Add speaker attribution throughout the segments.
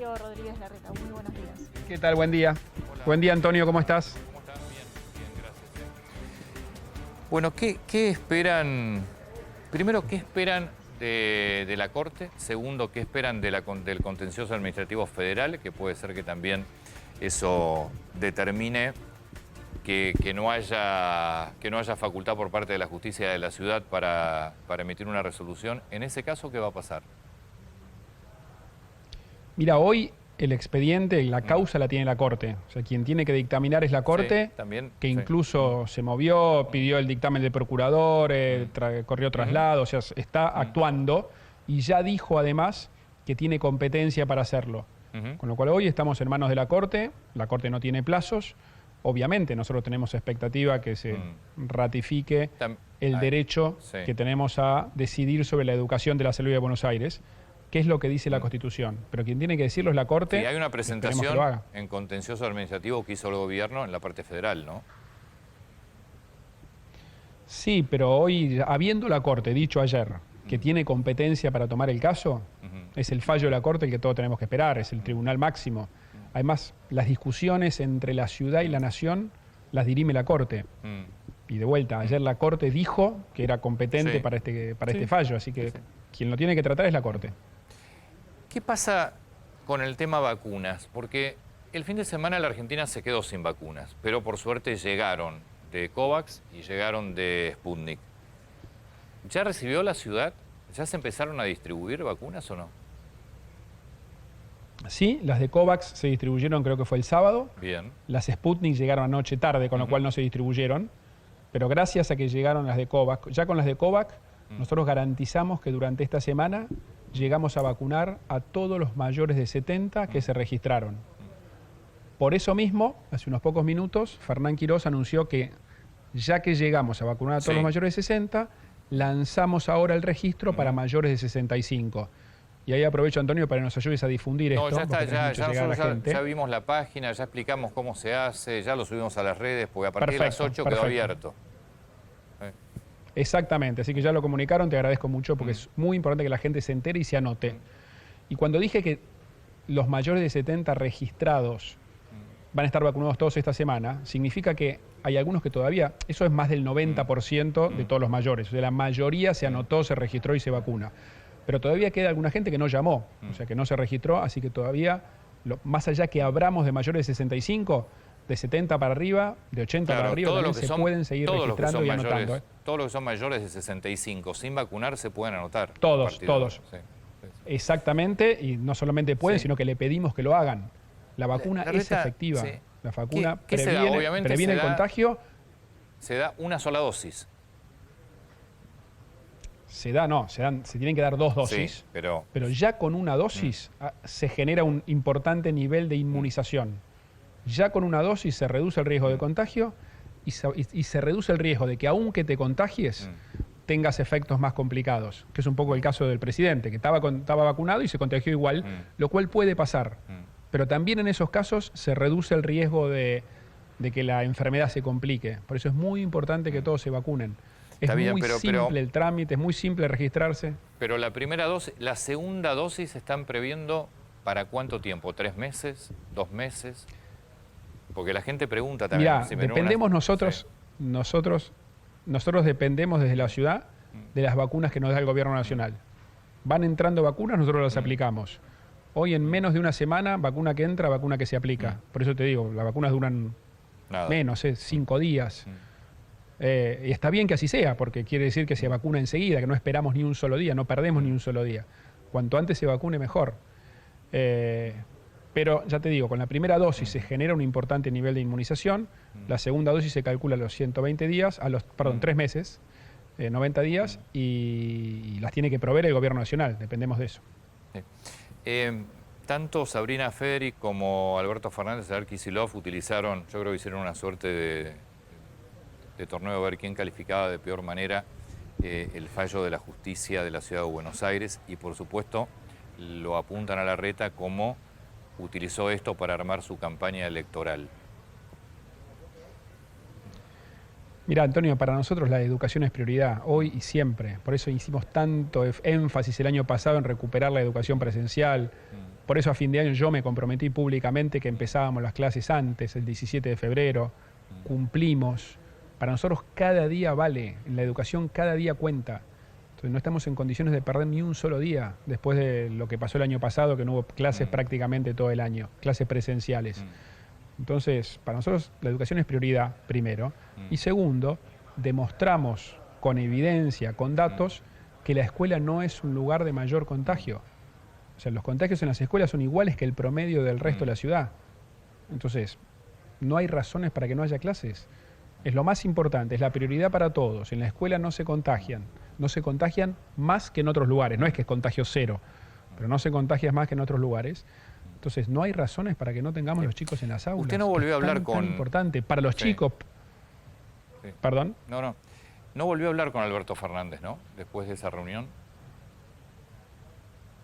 Speaker 1: Horacio Rodríguez Larreta. Muy buenos días.
Speaker 2: ¿Qué tal? Buen día. Hola. Buen día, Antonio, ¿cómo estás?
Speaker 3: ¿Cómo estás? Bien, gracias. Bueno, ¿qué esperan? Primero, ¿qué esperan de la Corte? Segundo, ¿qué esperan del contencioso administrativo federal? Que puede ser que también eso determine que no haya facultad por parte de la justicia de la ciudad para emitir una resolución. En ese caso, ¿qué va a pasar?
Speaker 2: Mira, hoy el expediente, la causa la tiene la Corte. O sea, quien tiene que dictaminar es la Corte,
Speaker 3: sí, también,
Speaker 2: que
Speaker 3: sí.
Speaker 2: incluso se movió, pidió el dictamen del procurador, corrió traslado, o sea, está actuando y ya dijo además que tiene competencia para hacerlo. Con lo cual hoy estamos en manos de la Corte no tiene plazos. Obviamente nosotros tenemos expectativa que se ratifique el derecho que tenemos a decidir sobre la educación de la salud de Buenos Aires, que es lo que dice la Constitución. Pero quien tiene que decirlo es la Corte.
Speaker 3: Sí, hay una presentación en contencioso administrativo que hizo el gobierno en la parte federal, ¿no?
Speaker 2: Sí, pero hoy, habiendo la Corte dicho ayer que tiene competencia para tomar el caso, es el fallo de la Corte el que todos tenemos que esperar, es el Tribunal Máximo. Además, las discusiones entre la ciudad y la nación las dirime la Corte. Y de vuelta, ayer la Corte dijo que era competente para este fallo, así que quien lo tiene que tratar es la Corte.
Speaker 3: ¿Qué pasa con el tema vacunas? Porque el fin de semana la Argentina se quedó sin vacunas, pero por suerte llegaron de COVAX y llegaron de Sputnik. ¿Ya recibió la ciudad? ¿Ya se empezaron a distribuir vacunas o no?
Speaker 2: Sí, las de COVAX se distribuyeron, creo que fue el sábado.
Speaker 3: Bien.
Speaker 2: Las Sputnik llegaron anoche tarde, con lo cual no se distribuyeron. Pero gracias a que llegaron las de COVAX, ya con las de COVAX, nosotros garantizamos que durante esta semana llegamos a vacunar a todos los mayores de 70 que se registraron. Por eso mismo, hace unos pocos minutos, Fernán Quirós anunció que ya que llegamos a vacunar a todos los mayores de 60, lanzamos ahora el registro para mayores de 65. Y ahí aprovecho, Antonio, para que nos ayudes a difundir esto.
Speaker 3: No, ya está, ya vimos la página, ya explicamos cómo se hace, ya lo subimos a las redes, porque a partir de las 8 quedó abierto.
Speaker 2: Exactamente, así que ya lo comunicaron, te agradezco mucho porque es muy importante que la gente se entere y se anote. Y cuando dije que los mayores de 70 registrados van a estar vacunados todos esta semana, significa que hay algunos que todavía, eso es más del 90% de todos los mayores, o sea, la mayoría se anotó, se registró y se vacuna. Pero todavía queda alguna gente que no llamó, o sea, que no se registró, así que todavía, más allá que abramos de mayores de 65, de 70 para arriba, de 80 para arriba, también se pueden seguir registrando y anotando.
Speaker 3: Todos los que son mayores de 65 sin vacunar se pueden anotar.
Speaker 2: Todos.
Speaker 3: Sí.
Speaker 2: Exactamente, y no solamente pueden, sino que le pedimos que lo hagan. La vacuna es efectiva. La vacuna previene el contagio.
Speaker 3: Se da una sola dosis.
Speaker 2: Se tienen que dar 2 dosis,
Speaker 3: sí, pero
Speaker 2: ya con una dosis se genera un importante nivel de inmunización. Ya con una dosis se reduce el riesgo de contagio y se reduce el riesgo de que aunque te contagies, tengas efectos más complicados, que es un poco el caso del presidente, que estaba vacunado y se contagió igual, lo cual puede pasar. Pero también en esos casos se reduce el riesgo de que la enfermedad se complique. Por eso es muy importante que todos se vacunen. Es muy simple el trámite, es muy simple registrarse.
Speaker 3: Pero la segunda dosis están previendo ¿para cuánto tiempo? ¿3 meses? ¿2 meses? Porque la gente pregunta también.
Speaker 2: Mirá, dependemos nosotros dependemos desde la ciudad de las vacunas que nos da el gobierno nacional. Van entrando vacunas, nosotros las aplicamos. Hoy en menos de una semana, vacuna que entra, vacuna que se aplica. Por eso te digo, las vacunas duran menos, 5 días. Y está bien que así sea, porque quiere decir que se vacuna enseguida, que no esperamos ni un solo día, no perdemos ni un solo día. Cuanto antes se vacune, mejor. Pero ya te digo, con la primera dosis se genera un importante nivel de inmunización, la segunda dosis se calcula a los 120 días, 3 meses, 90 días, y las tiene que proveer el gobierno nacional, dependemos de eso.
Speaker 3: Sí. Tanto Sabrina Federic como Alberto Fernández de Kicillof utilizaron, yo creo que hicieron una suerte de torneo a ver quién calificaba de peor manera el fallo de la justicia de la ciudad de Buenos Aires y por supuesto lo apuntan a Larreta como utilizó esto para armar su campaña electoral.
Speaker 2: Mira, Antonio, para nosotros la educación es prioridad, hoy y siempre. Por eso hicimos tanto énfasis el año pasado en recuperar la educación presencial, Por eso a fin de año yo me comprometí públicamente que empezábamos las clases antes, el 17 de febrero. Cumplimos. Para nosotros cada día vale. En la educación cada día cuenta. Entonces no estamos en condiciones de perder ni un solo día después de lo que pasó el año pasado, que no hubo clases prácticamente todo el año, clases presenciales. Entonces, para nosotros la educación es prioridad, primero. Y segundo, demostramos con evidencia, con datos, que la escuela no es un lugar de mayor contagio. O sea, los contagios en las escuelas son iguales que el promedio del resto de la ciudad. Entonces, no hay razones para que no haya clases. Es lo más importante, es la prioridad para todos. En la escuela no se contagian más que en otros lugares. No es que es contagio cero, pero no se contagia más que en otros lugares. Entonces, no hay razones para que no tengamos los chicos en las aulas.
Speaker 3: Usted no volvió a hablar con...
Speaker 2: Tan importante para los chicos.
Speaker 3: Sí.
Speaker 2: ¿Perdón?
Speaker 3: No volvió a hablar con Alberto Fernández, ¿no? Después de esa reunión.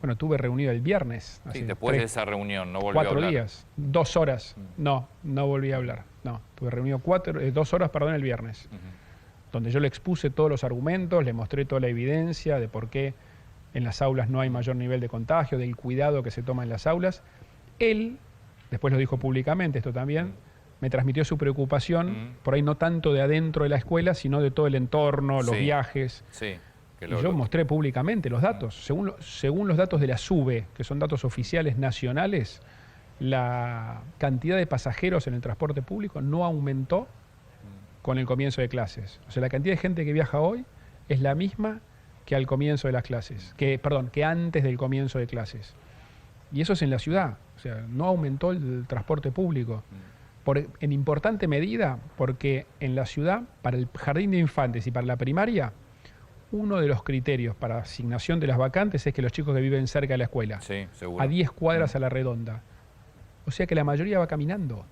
Speaker 2: Bueno, tuve reunido el viernes.
Speaker 3: Sí, después de esa reunión, no volvió a hablar.
Speaker 2: 4 días, 2 horas. No volví a hablar. No, tuve reunido 2 horas, el viernes. Donde yo le expuse todos los argumentos, le mostré toda la evidencia de por qué en las aulas no hay mayor nivel de contagio, del cuidado que se toma en las aulas. Él, después lo dijo públicamente esto también, me transmitió su preocupación, por ahí no tanto de adentro de la escuela, sino de todo el entorno, los viajes.
Speaker 3: Sí.
Speaker 2: Y yo mostré públicamente los datos. Según los datos de la SUBE, que son datos oficiales nacionales, la cantidad de pasajeros en el transporte público no aumentó con el comienzo de clases. O sea, la cantidad de gente que viaja hoy es la misma que al comienzo de las clases, que antes del comienzo de clases. Y eso es en la ciudad. O sea, no aumentó el transporte público. En importante medida, porque en la ciudad, para el jardín de infantes y para la primaria, uno de los criterios para asignación de las vacantes es que los chicos que viven cerca de la escuela,
Speaker 3: sí, seguro,
Speaker 2: a 10 cuadras a la redonda. O sea que la mayoría va caminando.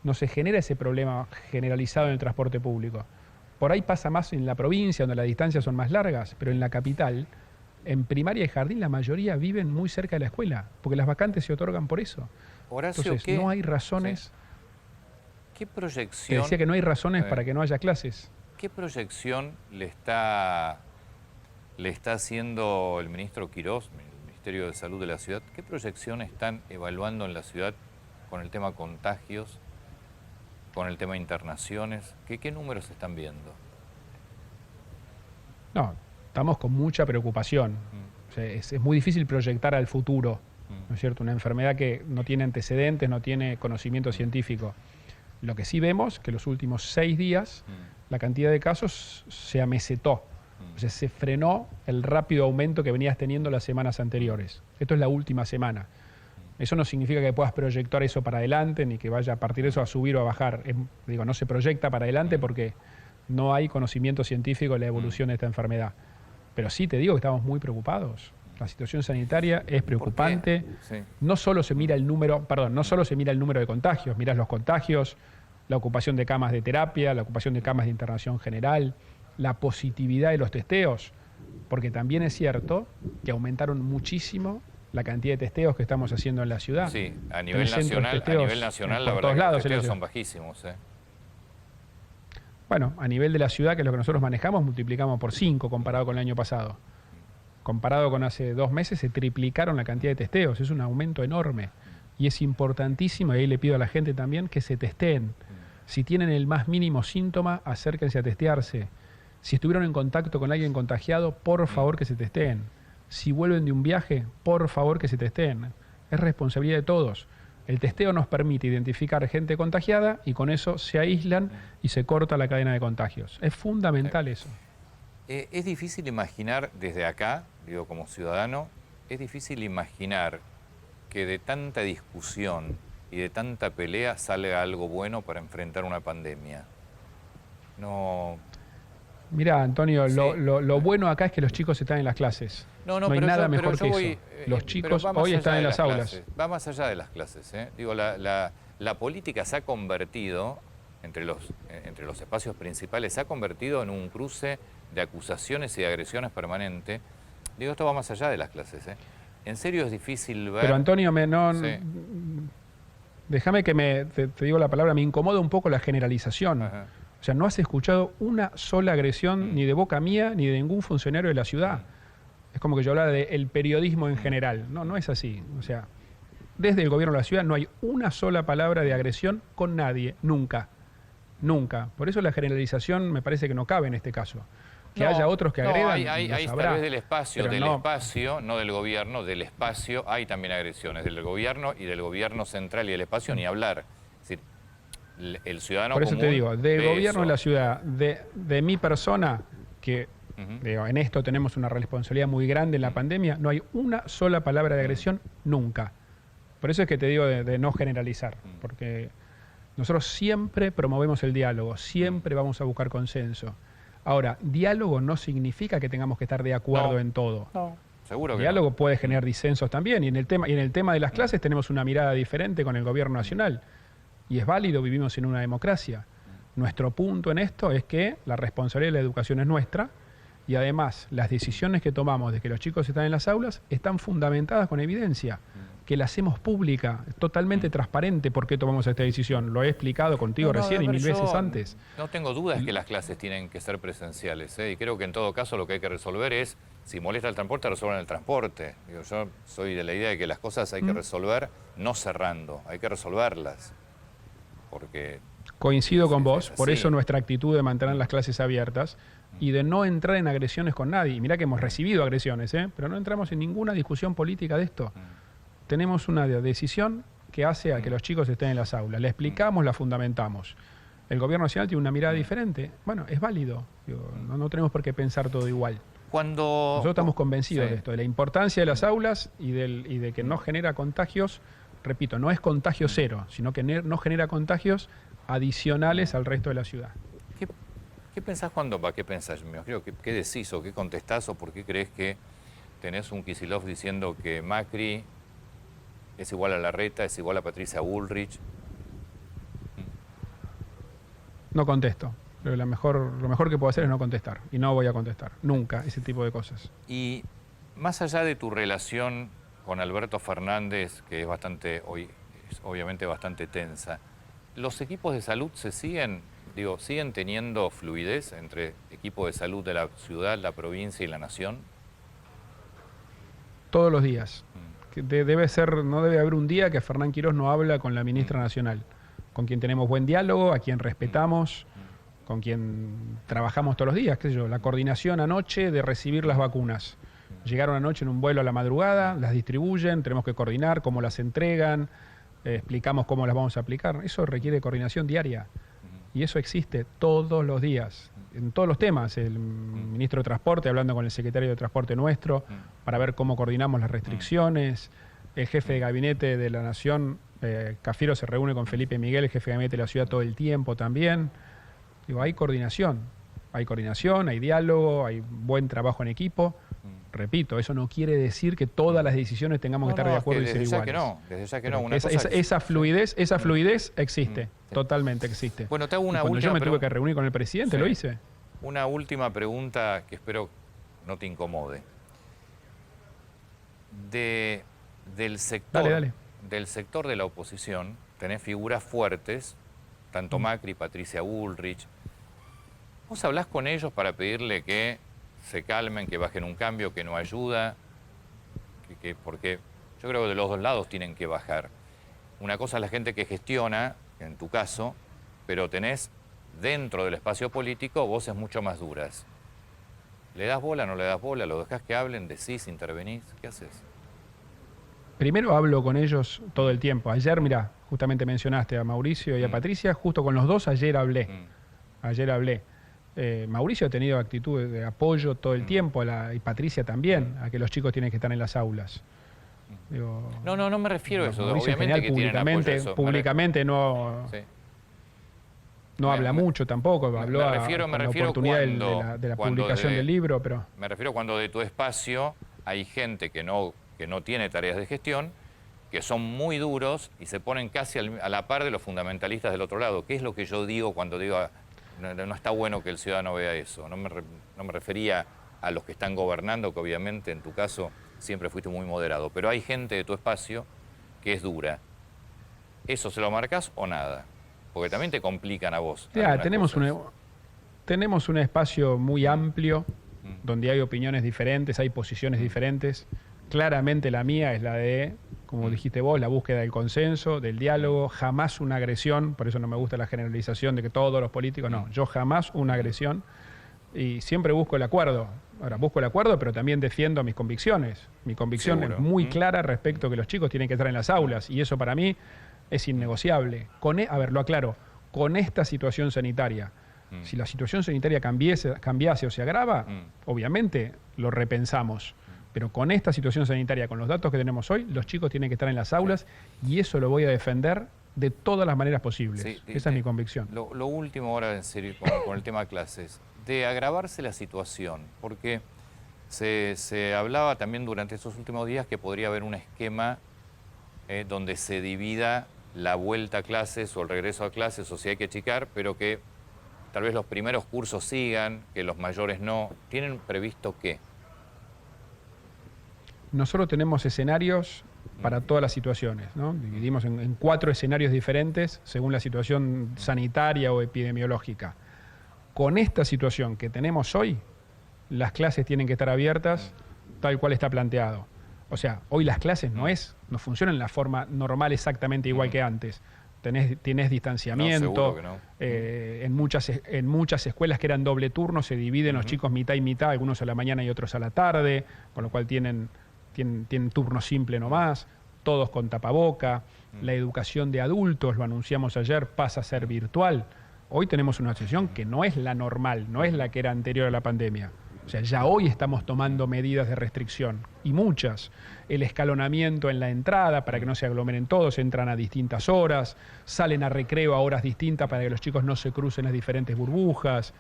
Speaker 2: No se genera ese problema generalizado en el transporte público. Por ahí pasa más en la provincia, donde las distancias son más largas, pero en la capital, en primaria y jardín, la mayoría viven muy cerca de la escuela, porque las vacantes se otorgan por eso.
Speaker 3: Horacio,
Speaker 2: entonces, no hay razones...
Speaker 3: Sí. ¿Qué proyección?
Speaker 2: Te decía que no hay razones para que no haya clases.
Speaker 3: ¿Qué proyección le está haciendo el ministro Quirós, el Ministerio de Salud de la ciudad? ¿Qué proyección están evaluando en la ciudad con el tema contagios, con el tema internaciones? ¿Qué números están viendo?
Speaker 2: No, estamos con mucha preocupación. O sea, es muy difícil proyectar al futuro, ¿no es cierto? Una enfermedad que no tiene antecedentes, no tiene conocimiento científico. Lo que sí vemos que los últimos 6 días la cantidad de casos se amesetó. O sea, se frenó el rápido aumento que venías teniendo las semanas anteriores. Esto es la última semana. Eso no significa que puedas proyectar eso para adelante, ni que vaya a partir de eso a subir o a bajar. No se proyecta para adelante porque no hay conocimiento científico de la evolución de esta enfermedad. Pero sí te digo que estamos muy preocupados. La situación sanitaria es preocupante. Sí. No solo se mira el número de contagios, mirás los contagios, la ocupación de camas de terapia, la ocupación de camas de internación general, la positividad de los testeos, porque también es cierto que aumentaron muchísimo la cantidad de testeos que estamos haciendo en la ciudad.
Speaker 3: Sí, a nivel nacional la verdad que los testeos son bajísimos.
Speaker 2: Bueno, a nivel de la ciudad, que es lo que nosotros manejamos, multiplicamos por 5 comparado con el año pasado. Comparado con hace 2 meses, se triplicaron la cantidad de testeos. Es un aumento enorme. Y es importantísimo, y ahí le pido a la gente también, que se testeen. Si tienen el más mínimo síntoma, acérquense a testearse. Si estuvieron en contacto con alguien contagiado, por favor que se testeen. Si vuelven de un viaje, por favor que se testeen. Es responsabilidad de todos. El testeo nos permite identificar gente contagiada y con eso se aíslan y se corta la cadena de contagios. Es fundamental eso.
Speaker 3: Es difícil imaginar desde acá, digo como ciudadano, es difícil imaginar que de tanta discusión y de tanta pelea salga algo bueno para enfrentar una pandemia. No...
Speaker 2: Mirá, Antonio, sí. lo bueno acá es que los chicos están en las clases. No hay nada mejor que eso. Los chicos hoy están en las aulas.
Speaker 3: Va más allá de las clases. Digo, la política se ha convertido, entre los espacios principales, se ha convertido en un cruce de acusaciones y de agresiones permanente. Digo, esto va más allá de las clases. En serio es difícil ver...
Speaker 2: Pero Antonio, déjame que te digo la palabra, me incomoda un poco la generalización. Ajá. O sea, no has escuchado una sola agresión ni de boca mía ni de ningún funcionario de la ciudad. Es como que yo hablaba del periodismo en general. No es así. O sea, desde el gobierno de la ciudad no hay una sola palabra de agresión con nadie, nunca. Nunca. Por eso la generalización me parece que no cabe en este caso. Que
Speaker 3: No,
Speaker 2: haya otros que
Speaker 3: no,
Speaker 2: agredan,
Speaker 3: hay
Speaker 2: los
Speaker 3: a
Speaker 2: habrá,
Speaker 3: través del espacio,
Speaker 2: pero no.
Speaker 3: espacio, no del gobierno, del espacio, hay también agresiones del gobierno y del gobierno central y del espacio, ni hablar. Es decir, el ciudadano
Speaker 2: Por eso
Speaker 3: común
Speaker 2: te digo, del
Speaker 3: ve
Speaker 2: gobierno de
Speaker 3: eso.
Speaker 2: la ciudad, de mi persona, que digo, en esto tenemos una responsabilidad muy grande en la pandemia, no hay una sola palabra de agresión nunca. Por eso es que te digo de no generalizar, porque nosotros siempre promovemos el diálogo, siempre vamos a buscar consenso. Ahora, diálogo no significa que tengamos que estar de acuerdo
Speaker 3: No.
Speaker 2: en todo.
Speaker 3: No, seguro que
Speaker 2: Diálogo
Speaker 3: no.
Speaker 2: puede generar disensos también, y en el tema de las clases tenemos una mirada diferente con el gobierno nacional. Y es válido, vivimos en una democracia. Nuestro punto en esto es que la responsabilidad de la educación es nuestra, y además las decisiones que tomamos de que los chicos están en las aulas están fundamentadas con evidencia, que la hacemos pública, totalmente transparente por qué tomamos esta decisión. Lo he explicado contigo recién y
Speaker 3: pero
Speaker 2: 1000 veces antes.
Speaker 3: No tengo dudas que las clases tienen que ser presenciales, ¿eh? Y creo que en todo caso lo que hay que resolver es, si molesta el transporte, resuelvan el transporte. Digo, yo soy de la idea de que las cosas hay que resolver no cerrando, hay que resolverlas. Porque
Speaker 2: Coincido con vos, por
Speaker 3: así.
Speaker 2: eso nuestra actitud de mantener las clases abiertas y de no entrar en agresiones con nadie. Y mirá que hemos recibido agresiones, pero no entramos en ninguna discusión política de esto. Tenemos una decisión que hace a que los chicos estén en las aulas. La explicamos, la fundamentamos. El gobierno nacional tiene una mirada diferente. Bueno, es válido. Digo, no tenemos por qué pensar todo igual.
Speaker 3: cuando...
Speaker 2: Nosotros estamos convencidos
Speaker 3: Sí.
Speaker 2: de esto, de la importancia de las aulas y de que no genera contagios. Repito, no es contagio cero, sino que no genera contagios adicionales al resto de la ciudad.
Speaker 3: ¿Qué pensás cuando va? ¿Qué pensás? Me imagino, ¿qué decís o qué contestás o por qué crees que tenés un Kicillof diciendo que Macri es igual a Larreta, es igual a Patricia Bullrich?
Speaker 2: No contesto. Lo mejor que puedo hacer es no contestar. Y no voy a contestar. Nunca ese tipo de cosas.
Speaker 3: Y más allá de tu relación con Alberto Fernández, que es obviamente bastante tensa, ¿los equipos de salud siguen teniendo fluidez entre equipos de salud de la ciudad, la provincia y la nación?
Speaker 2: Todos los días. No debe haber un día que Fernán Quirós no habla con la ministra nacional, con quien tenemos buen diálogo, a quien respetamos, con quien trabajamos todos los días, qué sé yo, la coordinación anoche de recibir las vacunas. Llegaron anoche en un vuelo a la madrugada, las distribuyen, tenemos que coordinar cómo las entregan, explicamos cómo las vamos a aplicar. Eso requiere coordinación diaria. Y eso existe todos los días, en todos los temas. El ministro de Transporte hablando con el secretario de Transporte nuestro para ver cómo coordinamos las restricciones. El jefe de gabinete de la Nación, Cafiero, se reúne con Felipe Miguel, el jefe de gabinete de la ciudad, todo el tiempo también. Digo, hay coordinación, hay diálogo, hay buen trabajo en equipo. Repito, eso no quiere decir que todas las decisiones tengamos que estar de acuerdo y ser iguales.
Speaker 3: Desde ya que no.
Speaker 2: Esa fluidez existe, totalmente existe.
Speaker 3: Bueno, te hago una
Speaker 2: Cuando
Speaker 3: última
Speaker 2: yo me tuve que reunir con el presidente,
Speaker 3: Sí.
Speaker 2: lo hice.
Speaker 3: Una última pregunta que espero no te incomode. Del sector,
Speaker 2: Dale.
Speaker 3: del sector de la oposición, tenés figuras fuertes, tanto Macri, Patricia Bullrich. ¿Vos hablás con ellos para pedirle que se calmen, que bajen un cambio, que no ayuda? Porque yo creo que de los dos lados tienen que bajar. Una cosa es la gente que gestiona, en tu caso, pero tenés dentro del espacio político voces mucho más duras. ¿Le das bola, no le das bola? ¿Lo dejás que hablen? ¿Decís, intervenís? ¿Qué haces?
Speaker 2: Primero hablo con ellos todo el tiempo. Ayer, mirá, justamente mencionaste a Mauricio y a Patricia, justo con los dos ayer hablé. Mauricio ha tenido actitud de apoyo todo el tiempo, y Patricia también, a que los chicos tienen que estar en las aulas. Digo,
Speaker 3: No me refiero a eso.
Speaker 2: Mauricio,
Speaker 3: Obviamente
Speaker 2: en
Speaker 3: que
Speaker 2: general,
Speaker 3: tienen apoyo a eso.
Speaker 2: públicamente no,
Speaker 3: Sí.
Speaker 2: no habla mucho tampoco, habló
Speaker 3: me
Speaker 2: con
Speaker 3: refiero
Speaker 2: la oportunidad
Speaker 3: cuando-
Speaker 2: de la
Speaker 3: cuando
Speaker 2: publicación del libro, pero...
Speaker 3: Me refiero cuando de tu espacio hay gente que no tiene tareas de gestión, que son muy duros y se ponen casi a la par de los fundamentalistas del otro lado. ¿Qué es lo que yo digo cuando digo no está bueno que el ciudadano vea eso? No me refería a los que están gobernando, que obviamente en tu caso siempre fuiste muy moderado, pero hay gente de tu espacio que es dura. ¿Eso se lo marcas o nada? Porque también te complican a vos.
Speaker 2: Ya, tenemos
Speaker 3: cosas.
Speaker 2: un espacio muy amplio, donde hay opiniones diferentes, hay posiciones diferentes. Claramente la mía es la de como dijiste vos, la búsqueda del consenso, del diálogo, jamás una agresión, por eso no me gusta la generalización de que todos los políticos, no, yo jamás una agresión y siempre busco el acuerdo. Ahora, busco el acuerdo, pero también defiendo mis convicciones. Mi convicción
Speaker 3: Seguro.
Speaker 2: es muy clara respecto a que los chicos tienen que estar en las aulas y eso para mí es innegociable. A ver, lo aclaro, con esta situación sanitaria, si la situación sanitaria cambiase o se agrava, obviamente lo repensamos. Pero con esta situación sanitaria, con los datos que tenemos hoy, los chicos tienen que estar en las aulas y eso lo voy a defender de todas las maneras posibles.
Speaker 3: Sí,
Speaker 2: esa es mi convicción.
Speaker 3: Lo último ahora, en serio, con el tema clases, de agravarse la situación, porque se hablaba también durante estos últimos días que podría haber un esquema donde se divida la vuelta a clases o el regreso a clases, o si hay que achicar, pero que tal vez los primeros cursos sigan, que los mayores no. ¿Tienen previsto qué?
Speaker 2: Nosotros tenemos escenarios para todas las situaciones, ¿no? Dividimos en 4 escenarios diferentes según la situación sanitaria o epidemiológica. Con esta situación que tenemos hoy, las clases tienen que estar abiertas tal cual está planteado. O sea, hoy las clases no funcionan en la forma normal exactamente igual que antes. Tenés distanciamiento.
Speaker 3: No, seguro que no.
Speaker 2: En muchas escuelas que eran doble turno se dividen los chicos mitad y mitad, algunos a la mañana y otros a la tarde, con lo cual tienen turno simple nomás, todos con tapaboca. La educación de adultos, lo anunciamos ayer, pasa a ser virtual. Hoy tenemos una situación que no es la normal, no es la que era anterior a la pandemia. O sea, ya hoy estamos tomando medidas de restricción, y muchas. El escalonamiento en la entrada para que no se aglomeren todos, entran a distintas horas, salen a recreo a horas distintas para que los chicos no se crucen las diferentes burbujas,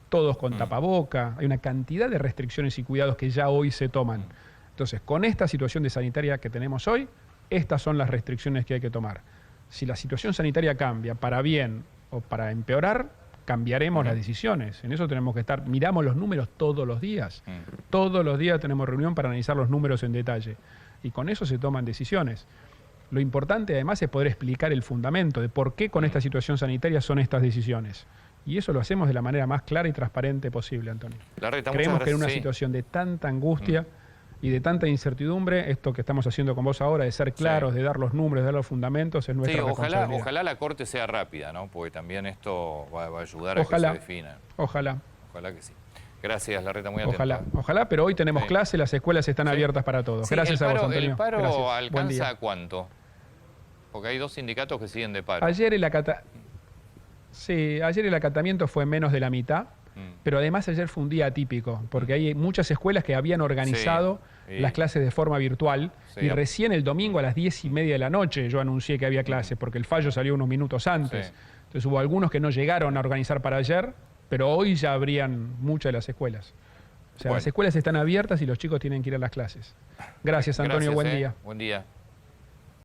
Speaker 2: todos con tapaboca. Hay una cantidad de restricciones y cuidados que ya hoy se toman. Entonces, con esta situación de sanitaria que tenemos hoy, estas son las restricciones que hay que tomar. Si la situación sanitaria cambia para bien o para empeorar, cambiaremos las decisiones. En eso tenemos que estar, miramos los números todos los días. Todos los días tenemos reunión para analizar los números en detalle. Y con eso se toman decisiones. Lo importante además es poder explicar el fundamento de por qué con esta situación sanitaria son estas decisiones. Y eso lo hacemos de la manera más clara y transparente posible, Antonio.
Speaker 3: Larreta,
Speaker 2: creemos que en una
Speaker 3: sí.
Speaker 2: situación de tanta angustia y de tanta incertidumbre, esto que estamos haciendo con vos ahora, de ser claros, de dar los números, de dar los fundamentos, es nuestra responsabilidad.
Speaker 3: Ojalá la Corte sea rápida, ¿no? Porque también esto va a ayudar a que se defina.
Speaker 2: Ojalá.
Speaker 3: Ojalá que sí. Gracias, Larreta, muy atento.
Speaker 2: Ojalá, pero hoy tenemos clase, las escuelas están abiertas para todos. Gracias a vos, Antonio.
Speaker 3: ¿El paro
Speaker 2: Gracias.
Speaker 3: alcanza a cuánto? Porque hay 2 sindicatos que siguen de paro.
Speaker 2: Ayer el acatamiento fue menos de la mitad. Pero además ayer fue un día atípico, porque hay muchas escuelas que habían organizado las clases de forma virtual y recién el domingo a las 10:30 de la noche yo anuncié que había clases, porque el fallo salió unos minutos antes. Entonces hubo algunos que no llegaron a organizar para ayer, pero hoy ya abrían muchas de las escuelas. O sea, las escuelas están abiertas y los chicos tienen que ir a las clases. Gracias, Antonio. Buen día.
Speaker 3: Buen día.